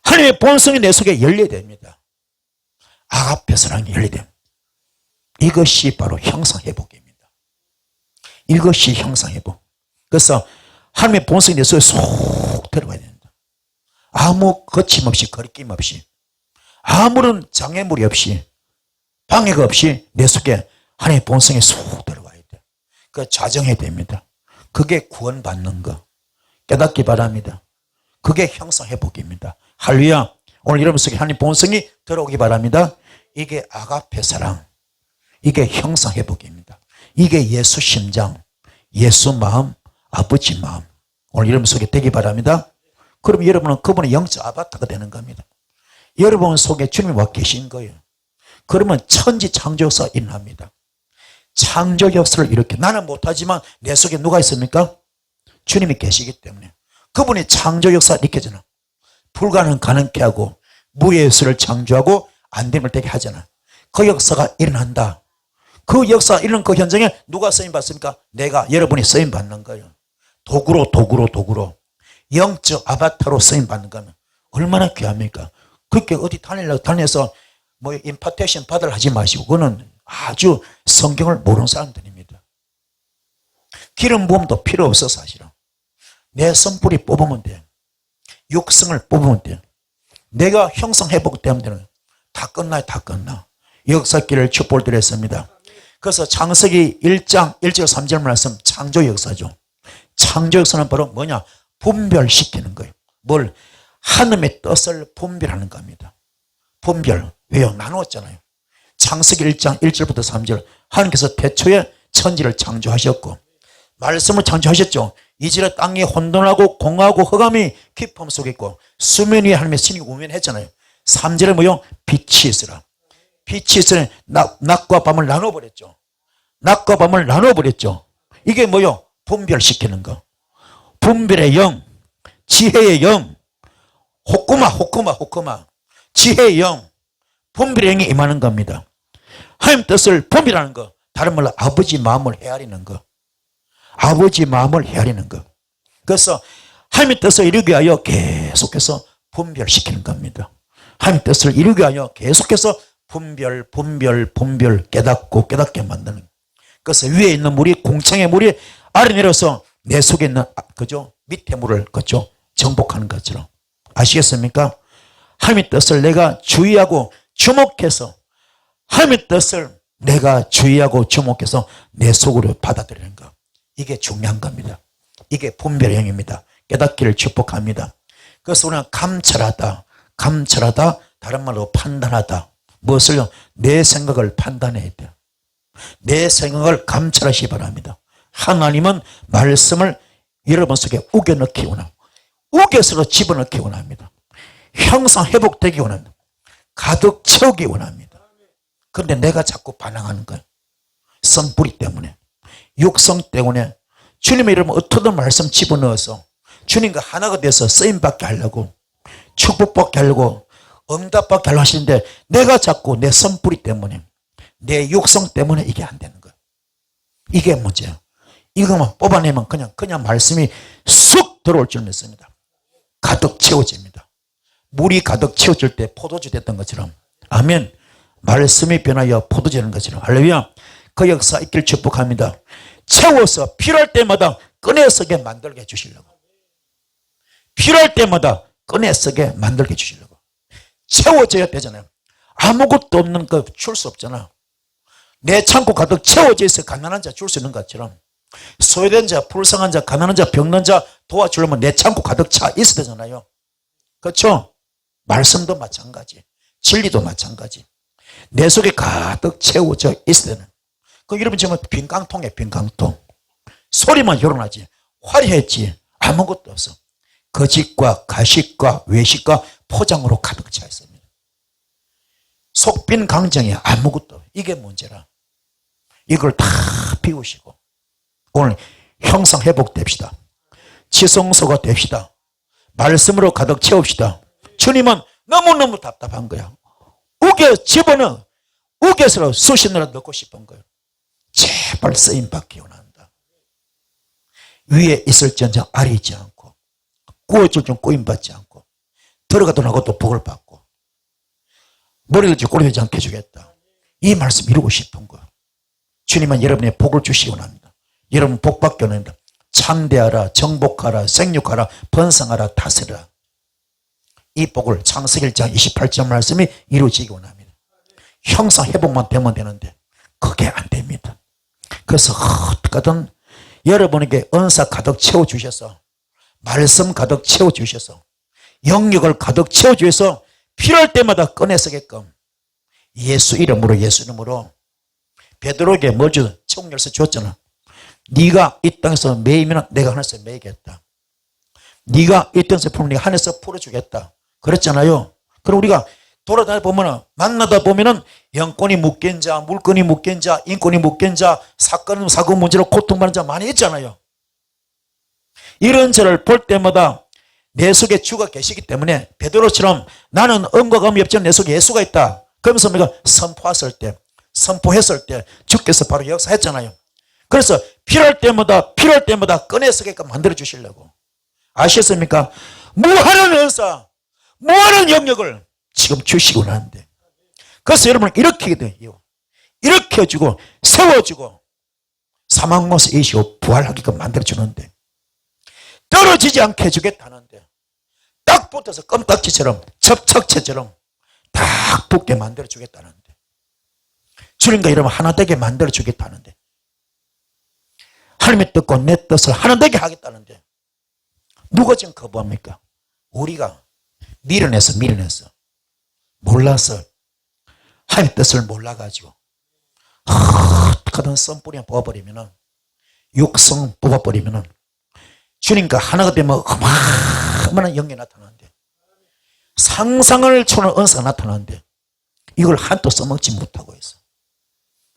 하나님의 본성이 내 속에 열려야 됩니다. 아가페 사랑이 열려야 됩니다. 이것이 바로 형상회복입니다. 이것이 형상회복. 그래서 하나님의 본성이 내 속에 쏙 들어가야 됩니다. 아무 거침없이, 거리낌 없이, 아무런 장애물이 없이, 방해가 없이 내 속에 하나님의 본성이 쏙 들어가야 돼요. 그 좌정해야 됩니다. 그게 구원받는 거. 깨닫기 바랍니다. 그게 형상회복입니다. 할렐루야. 오늘 여러분 속에 하나님 본성이 들어오기 바랍니다. 이게 아가페 사랑, 이게 형상회복입니다. 이게 예수 심장, 예수 마음, 아버지 마음, 오늘 여러분 속에 되기 바랍니다. 그럼 여러분은 그분의 영적 아바타가 되는 겁니다. 여러분 속에 주님이 와 계신 거예요. 그러면 천지 창조 역사가 일어납니다. 창조 역사를 이렇게, 나는 못하지만 내 속에 누가 있습니까? 주님이 계시기 때문에 그분이 창조 역사를 일으켜잖아. 불가능은 가능케 하고 무의 역사를 창조하고 안 되는 걸 되게 하잖아. 그 역사가 일어난다. 그 역사가 일어난 그 현장에 누가 쓰임받습니까? 내가, 여러분이 쓰임받는 거예요. 도구로 영적 아바타로 쓰임받는 거면 얼마나 귀합니까? 그렇게 어디 다니면서 뭐 임파테이션 받으려 하지 마시고, 그거는 아주 성경을 모르는 사람들입니다. 기름 부음도 필요 없어. 사실은 내 선불이 뽑으면 돼. 육성을 뽑으면 돼. 내가 형성회복되면 되는 다 끝나요. 다 끝나. 역사길을 축복을 드렸습니다. 그래서 창세기 1장 1절 3절 말씀 창조 역사죠. 창조 역사는 바로 뭐냐? 분별시키는 거예요. 뭘? 하나님의 뜻을 분별하는 겁니다. 분별. 왜요? 나누었잖아요. 창세기 1장 1절부터 3절 하나님께서 태초에 천지를 창조하셨고 말씀을 창조하셨죠. 이질의 땅이 혼돈하고 공하고 흑암이 깊음 속에 있고 수면 위에 하나님의 신이 우면했잖아요. 3절에 뭐요? 빛이 있으라. 빛이 있으라. 낮과 밤을 나눠버렸죠. 낮과 밤을 나눠버렸죠. 이게 뭐요? 분별시키는 거. 분별의 영, 지혜의 영, 호쿠마 지혜의 영, 분별의 영이 임하는 겁니다. 하나님 뜻을 분별하는 거. 다른 말로 아버지 마음을 헤아리는 거. 아버지 마음을 헤아리는 것. 그래서 하나님의 뜻을 이루기 위하여 계속해서 분별시키는 겁니다. 하나님의 뜻을 이루기 위하여 계속해서 분별 깨닫고 깨닫게 만드는. 그래서 위에 있는 물이 공창의 물이 아래 내려서 내 속에 있는 그죠? 밑에 물을 그죠? 정복하는 것처럼. 아시겠습니까? 하나님의 뜻을 내가 주의하고 주목해서 하나님의 뜻을 내가 주의하고 주목해서 내 속으로 받아들이는 것. 이게 중요한 겁니다. 이게 분별의 영입니다. 깨닫기를 축복합니다. 그래서 우리는 감찰하다 다른 말로 판단하다. 무엇을요? 내 생각을 판단해야 돼요. 내 생각을 감찰하시기 바랍니다. 하나님은 말씀을 여러분 속에 우겨넣기 원합니다. 우겨서 집어넣기 원합니다. 형상 회복되기 원합니다. 가득 채우기 원합니다. 그런데 내가 자꾸 반항하는 거예요. 선뿌리 때문에, 육성 때문에. 주님의 이름은 어떻게든 말씀 집어넣어서 주님과 하나가 돼서 쓰임받게 하려고, 축복받게 하려고, 응답받게 하려고 하시는데 내가 자꾸 내 선뿌리 때문에, 내 육성 때문에 이게 안 되는 거예요. 이게 문제예요. 이거만 뽑아내면 그냥 말씀이 쑥 들어올 줄 믿습니다. 가득 채워집니다. 물이 가득 채워질 때 포도주 됐던 것처럼. 아멘. 말씀이 변하여 포도주 되는 것처럼. 할렐루야. 그 역사 있길 축복합니다. 채워서 필요할 때마다 꺼내 쓰게 만들게 해주시려고. 필요할 때마다 꺼내 쓰게 만들게 해주시려고. 채워져야 되잖아요. 아무것도 없는 거 줄 수 없잖아. 내 창고 가득 채워져 있어 가난한 자 줄 수 있는 것처럼 소외된 자, 불쌍한 자, 가난한 자, 병든 자 도와주려면 내 창고 가득 차 있어야 되잖아요. 그렇죠? 말씀도 마찬가지, 진리도 마찬가지. 내 속에 가득 채워져 있어야 되는. 그 여러분 지금 빈 깡통이에요. 빈 깡통. 소리만 요란하지 화려했지 아무것도 없어. 거짓과 가식과 외식과 포장으로 가득 차 있습니다. 속빈 강정이 아무것도. 이게 문제라. 이걸 다 비우시고 오늘 형상 회복됩시다. 지성소가 됩시다. 말씀으로 가득 채웁시다. 주님은 너무너무 답답한 거야. 우겨 집어넣어. 우겨서 수신으로 넣고 싶은 거예요. 제발 쓰임받기 원한다. 위에 있을지언정 아래 있지 않고, 구워줄 줄 구임받지 않고, 들어가도 나고도 복을 받고, 머리를 쥐고 꼬리 되지 않게 해주겠다. 이 말씀 이루고 싶은 거예요. 주님은 여러분의 복을 주시기 원합니다. 여러분 복 받기 원합니다. 창대하라, 정복하라, 생육하라, 번성하라, 다스리라. 이 복을 창세기 1장 28절 말씀이 이루어지기 원합니다. 형상 회복만 되면 되는데 그게 안 됩니다. 그래서 어떻게든 여러분에게 은사 가득 채워주셔서, 말씀 가득 채워주셔서, 영역을 가득 채워주셔서 필요할 때마다 꺼내 쓰게끔 예수 이름으로 베드로에게 뭐 줘? 책용열쇠 줬잖아. 네가 이 땅에서 매이면 내가 하늘에서 매이겠다. 네가 이 땅에서 풀면 내가 하늘에서 풀어주겠다. 그랬잖아요. 그럼 우리가 돌아다니다 보면, 만나다 보면은 영권이 묶인 자, 물건이 묶인 자, 인권이 묶인 자, 사건 문제로 고통받는 자 많이 있잖아요. 이런 저를 볼 때마다 내 속에 주가 계시기 때문에 베드로처럼 나는 음과 감이 없지만 내 속에 예수가 있다. 그러면서 우리가 선포했을 때 주께서 바로 역사했잖아요. 그래서 필요할 때마다 꺼내 쓰게끔 만들어 주시려고. 아시겠습니까? 무한한 은사, 무한한 영역을 지금 주시고 나는데, 그래서 여러분은 이렇게 돼요. 이렇게 해주고 세워주고 사망모서 이시오 부활하게끔 만들어주는데, 떨어지지 않게 해주겠다는데 딱 붙어서 껌딱지처럼 접착체처럼 딱 붙게 만들어주겠다는데, 주님과 여러분 하나 되게 만들어주겠다는데, 하나님의 뜻과 내 뜻을 하나 되게 하겠다는데 누가 지금 거부합니까? 우리가 밀어내서 몰라서 하나님의 뜻을 몰라가지고 헛하던 썸뿌리만 뽑아버리면은, 육성 뽑아버리면은 주님과 하나가 되면 어마어마한 영이 나타나는데, 상상을 초월한 은사가 나타나는데 이걸 한도 써먹지 못하고 있어.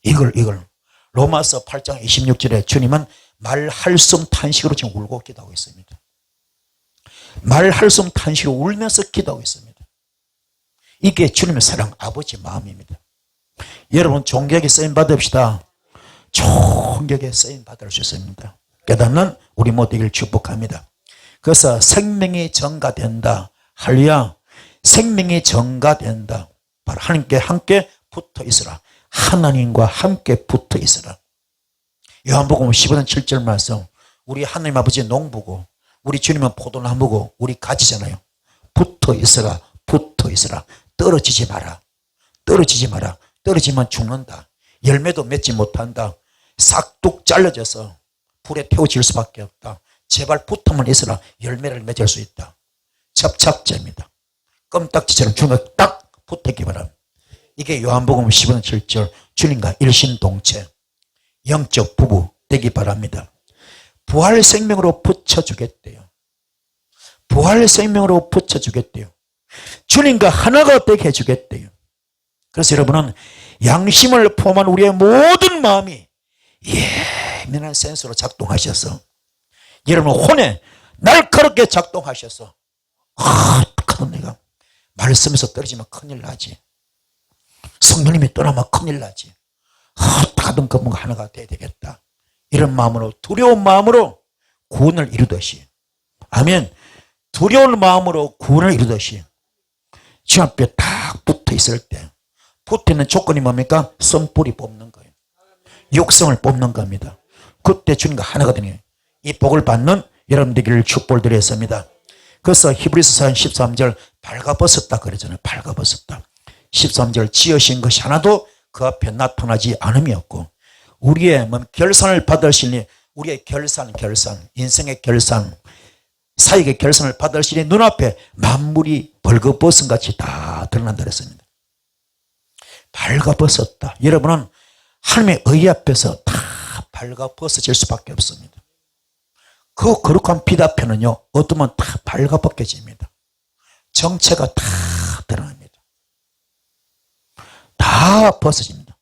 이걸 로마서 8장 26절에 주님은 말할 수 없는 탄식으로 지금 울고 기도하고 있습니다. 말할 수 없는 탄식으로 울면서 기도하고 있습니다. 이게 주님의 사랑 아버지 마음입니다. 여러분 존경에 쓰임 받읍시다. 존경에 쓰임 받을 수 있습니다. 깨닫는 우리 모두 되기를 축복합니다. 그래서 생명이 증가된다. 할렐루야. 생명이 증가된다. 바로 하나님께 함께 붙어 있으라. 하나님과 함께 붙어 있으라. 요한복음 15장 7절 말씀, 우리 하나님 아버지 농부고 우리 주님은 포도나무고 우리 가지잖아요. 붙어 있으라. 붙어 있으라. 떨어지지 마라. 떨어지지 마라. 떨어지면 죽는다. 열매도 맺지 못한다. 싹둑 잘라져서 불에 태워질 수밖에 없다. 제발 붙어만 있으라. 열매를 맺을 수 있다. 접착제입니다. 껌딱지처럼 주님과 딱 붙었기 바랍니다. 이게 요한복음 15장 7절 주님과 일심동체 영적 부부 되기 바랍니다. 부활 생명으로 붙여주겠대요. 부활 생명으로 붙여주겠대요. 주님과 하나가 되게 해주겠대요. 그래서 여러분은 양심을 포함한 우리의 모든 마음이 예민한 센서로 작동하셔서 여러분 혼에 날카롭게 작동하셔서 어떡하든 내가 말씀에서 떨어지면 큰일 나지. 성령님이 떠나면 큰일 나지. 어떡하든 그 뭔가 하나가 돼야 되겠다. 이런 마음으로 두려운 마음으로 구원을 이루듯이, 아멘. 두려운 마음으로 구원을 이루듯이 주 앞에 딱 붙어 있을 때, 붙어 있는 조건이 뭡니까? 썸뿌리 뽑는 거예요. 육성을 뽑는 겁니다. 그때 주님과 하나가 되니 이 복을 받는 여러분 되기를 축복드렸습니다. 그래서 히브리서 4장 13절 발가벗었다 그러잖아요. 발가벗었다. 13절 지으신 것이 하나도 그 앞에 나타나지 않음이었고, 우리의 결산을 받으시니, 우리의 결산, 인생의 결산, 사역의 결산을 받으시니 눈앞에 만물이 벌거벗은 같이 다 드러난다 그랬습니다. 발가벗었다. 여러분은 하나님의 의 앞에서 다 발가벗어질 수밖에 없습니다. 그 거룩한 빛 앞에는요, 어두면 다 발가벗겨집니다. 정체가 다 드러납니다. 다 벗어집니다.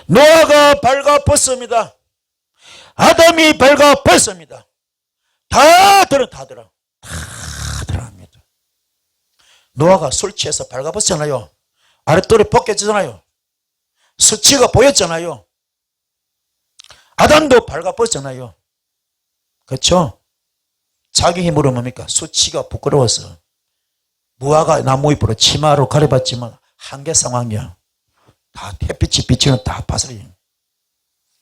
노아가 발가벗습니다. 아담이 발가벗습니다. 다 드러납니다. 노아가 술 취해서 발가벗잖아요. 아랫돌이 벗겨지잖아요. 수치가 보였잖아요. 아담도 발가벗잖아요. 그렇죠? 자기 힘으로 뭡니까? 수치가 부끄러워서 무화과 나무 잎으로 치마로 가려봤지만 한계 상황이야. 다 햇빛이 비치면 다 바스라요.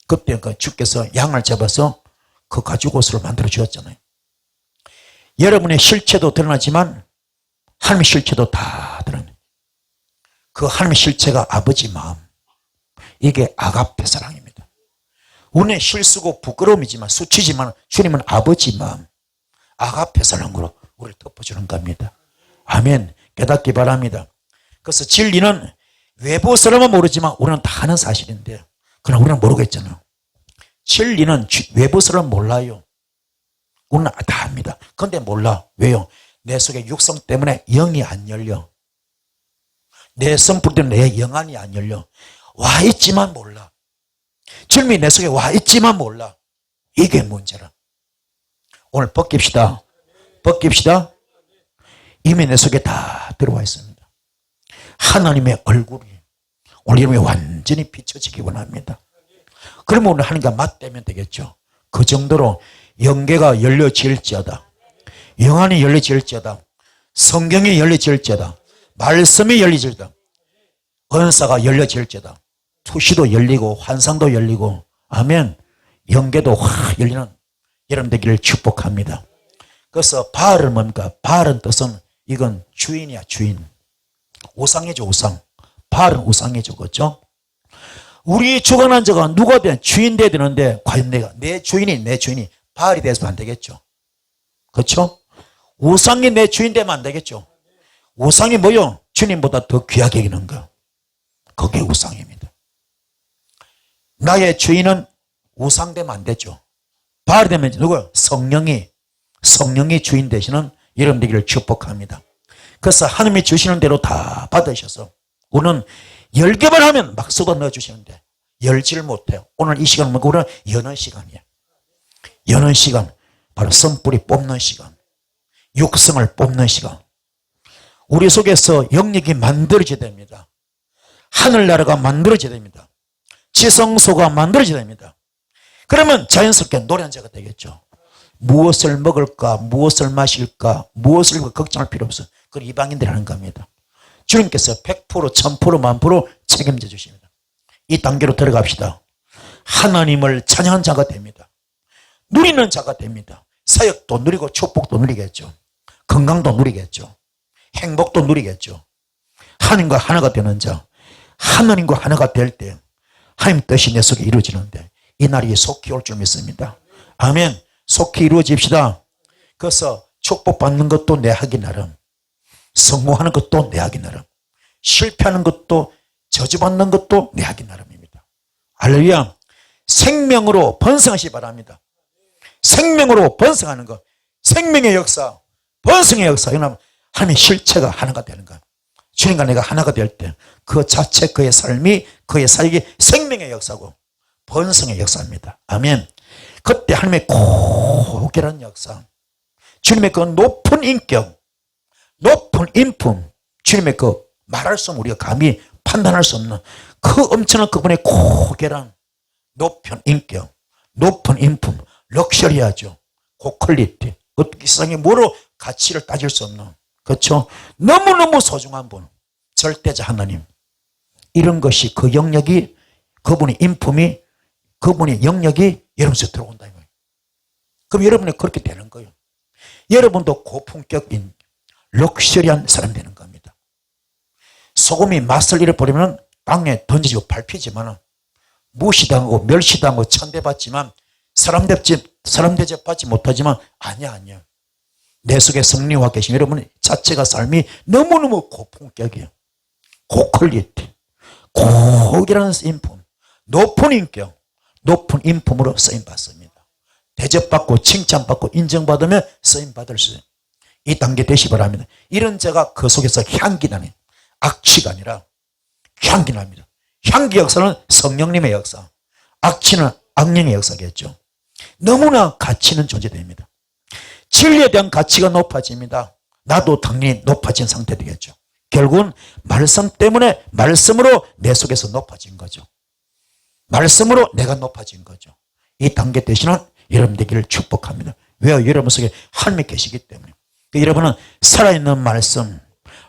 그때 그 주께서 양을 잡아서 그 가죽 옷을 만들어 주었잖아요. 여러분의 실체도 드러나지만 하나님의 실체도 다 드러나요. 그 하나님의 실체가 아버지 마음. 이게 아가페 사랑입니다. 우리는 실수고 부끄러움이지만 수치지만 주님은 아버지 마음, 아가페 사랑으로 우리를 덮어주는 겁니다. 아멘. 깨닫기 바랍니다. 그래서 진리는 외부 사람은 모르지만 우리는 다 아는 사실인데, 그러나 우리는 모르겠잖아요. 진리는 외부 사람은 몰라요. 우리는 다 압니다. 그런데 몰라. 왜요? 내 속에 육성 때문에 영이 안 열려. 내 성품 때문에 내 영안이 안 열려. 와 있지만 몰라. 주님이 내 속에 와 있지만 몰라. 이게 문제라. 오늘 벗깁시다. 벗깁시다. 이미 내 속에 다 들어와 있습니다. 하나님의 얼굴이 오늘 여러분이 완전히 비춰지기 원합니다. 그러면 오늘 하나님과 맞대면 되겠죠. 그 정도로 영계가 열려질지어다, 영안이 열려질지어다, 성경이 열려질지어다, 말씀이 열려질지어다, 은사가 열려질지어다, 투시도 열리고 환상도 열리고, 아멘. 영계도 확 열리는 여러분 되기를 축복합니다. 그래서 바알은 뭡니까? 바알은 뜻은 이건 주인이야, 주인. 우상이죠, 우상. 바알은 우상이죠, 그렇죠? 우리 주관한 자가 누가 돼? 주인 돼야 되는데 과연 내 주인이 바알이 돼서는 안 되겠죠. 그렇죠? 우상이 내 주인 되면 안 되겠죠. 우상이 뭐요? 주님보다 더 귀하게 여기는 거. 그게 우상입니다. 나의 주인은 우상 되면 안 되죠. 바알이 되면 누구요? 성령이 주인 되시는 여러분 되기를 축복합니다. 그래서 하나님이 주시는 대로 다 받으셔서 우리는 열개만 하면 막 쏟아 넣어주시는데 열지를 못해요. 오늘 이 시간은 뭐고 우리는 여는 시간이에요. 여는 시간, 바로 선뿌리 뽑는 시간, 육성을 뽑는 시간. 우리 속에서 영역이 만들어져야 됩니다. 하늘나라가 만들어져야 됩니다. 지성소가 만들어져야 됩니다. 그러면 자연스럽게 노련자가 되겠죠. 무엇을 먹을까, 무엇을 마실까, 무엇을 걱정할 필요 없어. 그걸 이방인들이 하는 겁니다. 주님께서 100%, 1000%, 10,000% 책임져 주십니다. 이 단계로 들어갑시다. 하나님을 찬양한 자가 됩니다. 누리는 자가 됩니다. 사역도 누리고 축복도 누리겠죠. 건강도 누리겠죠. 행복도 누리겠죠. 하나님과 하나가 되는 자, 하나님과 하나가 될 때 하나님 뜻이 내 속에 이루어지는데 이 날이 속히 올 줄 믿습니다. 아멘. 속히 이루어집시다. 그래서 축복받는 것도 내 하기 나름, 성공하는 것도 내 하기 나름, 실패하는 것도 저주받는 것도 내 하기 나름입니다. 할렐루야. 생명으로 번성하시기 바랍니다. 생명으로 번성하는 것, 생명의 역사, 번성의 역사, 이거는 하나님의 실체가 하나가 되는 것. 주님과 내가 하나가 될 때 그 자체 그의 삶이, 그의 사역이 생명의 역사고 번성의 역사입니다. 아멘. 그때 하나님의 고결한 역사, 주님의 그 높은 인격, 높은 인품, 주님의 그 말할 수 없는, 우리가 감히 판단할 수 없는 그 엄청난 그분의 고결한 높은 인격, 높은 인품, 럭셔리하죠. 고퀄리티, 어떻게 세상에 뭐로 가치를 따질 수 없는, 그렇죠? 너무너무 소중한 분, 절대자 하나님. 이런 것이 그 영역이, 그분의 인품이, 그분의 영역이 여러분 속에 들어온다. 그럼 여러분이 그렇게 되는 거예요. 여러분도 고품격인 럭셔리한 사람이 되는 겁니다. 소금이 맛을 잃어버리면 땅에 던지고 밟히지만 무시당하고 멸시당하고 천대받지만 사람 대접받지 못하지만 아니야. 내 속에 성령과 계신 여러분 자체가 삶이 너무너무 고품격이에요. 고퀄리티, 고결한 인품, 높은 인격, 높은 인품으로 쓰임받습니다. 대접받고 칭찬받고 인정받으면 쓰임받을 수 있어요. 이 단계 되시 바랍니다. 이런 자가 그 속에서 향기 나는, 악취가 아니라 향기 납니다. 향기 역사는 성령님의 역사, 악취는 악령의 역사겠죠. 너무나 가치 있는 존재됩니다. 진리에 대한 가치가 높아집니다. 나도 당연히 높아진 상태 되겠죠. 결국은 말씀 때문에, 말씀으로 내 속에서 높아진 거죠. 말씀으로 내가 높아진 거죠. 이 단계 되시는 여러분 되기를 축복합니다. 왜요? 여러분 속에 하나님이 계시기 때문에. 여러분은 살아있는 말씀,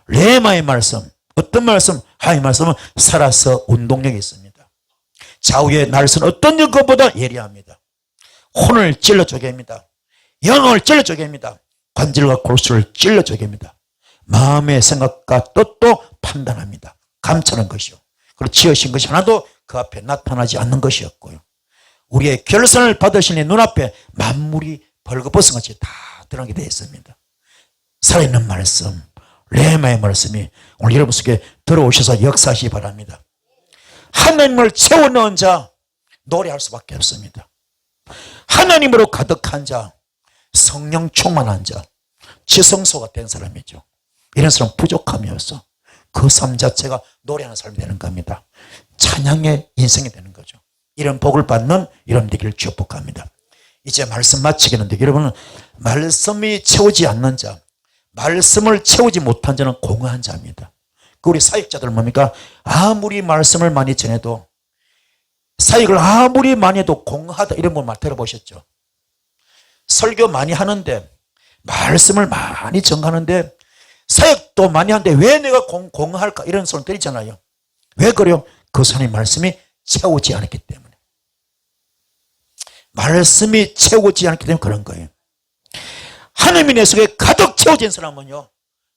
레마의 말씀, 어떤 말씀? 하나님의 말씀은 살아서 운동력이 있습니다. 좌우의 날선 어떤 것보다 예리합니다. 혼을 찔러 쪼개 합니다. 영을 찔러 쪼개 합니다. 관절과 골수를 찔러 쪼개 합니다. 마음의 생각과 뜻도 판단합니다. 감찰한 것이요. 그리고 지으신 것이 하나도 그 앞에 나타나지 않는 것이었고요. 우리의 결산을 받으시니 눈앞에 만물이 벌거벗은 것이 다 드러나게 되어 있습니다. 살아있는 말씀, 레마의 말씀이 오늘 여러분 속에 들어오셔서 역사하시기 바랍니다. 하나님을 채워 넣은 자, 노래할 수밖에 없습니다. 하나님으로 가득한 자, 성령 충만한 자, 지성소가 된 사람이죠. 이런 사람 부족함이 없어. 그 삶 자체가 노래하는 삶이 되는 겁니다. 찬양의 인생이 되는 거죠. 이런 복을 받는 이런 되기를 축복합니다. 이제 말씀 마치겠는데, 여러분은 말씀이 채우지 않는 자, 말씀을 채우지 못한 자는 공허한 자입니다. 그 우리 사역자들 뭡니까? 아무리 말씀을 많이 전해도, 사역을 아무리 많이 해도 공허하다, 이런 분 들어보셨죠? 설교 많이 하는데, 말씀을 많이 전하는데, 사역도 많이 하는데 왜 내가 공허할까? 이런 소리 들리잖아요. 왜 그래요? 그 사람의 말씀이 채우지 않았기 때문에. 말씀이 채우지 않기 때문에 그런 거예요. 하나님의 내 속에 가득 채워진 사람은요,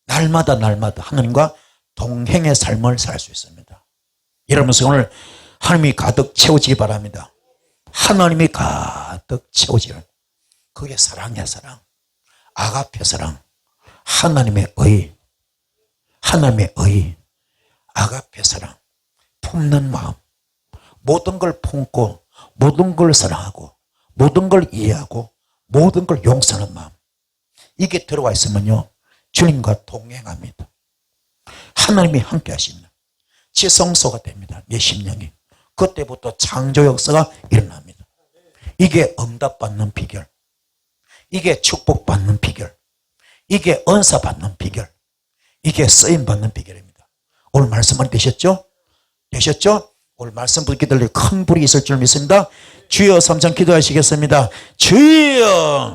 날마다 하나님과 동행의 삶을 살 수 있습니다. 이러면서 오늘 하나님이 가득 채워지기 바랍니다. 하나님이 가득 채워지는, 그게 사랑이야. 사랑, 아가페 사랑, 하나님의 의, 아가페 사랑, 품는 마음, 모든 걸 품고 모든 걸 사랑하고 모든 걸 이해하고 모든 걸 용서하는 마음, 이게 들어와 있으면요, 주님과 동행합니다. 하나님이 함께 하시면 지성소가 됩니다. 내 심령이. 그때부터 창조 역사가 일어납니다. 이게 응답받는 비결, 이게 축복받는 비결, 이게 은사 받는 비결, 이게 쓰임 받는 비결입니다. 오늘 말씀은 되셨죠? 오늘 말씀 듣기들 큰 불이 있을 줄 믿습니다. 주여 3장 기도하시겠습니다. 주여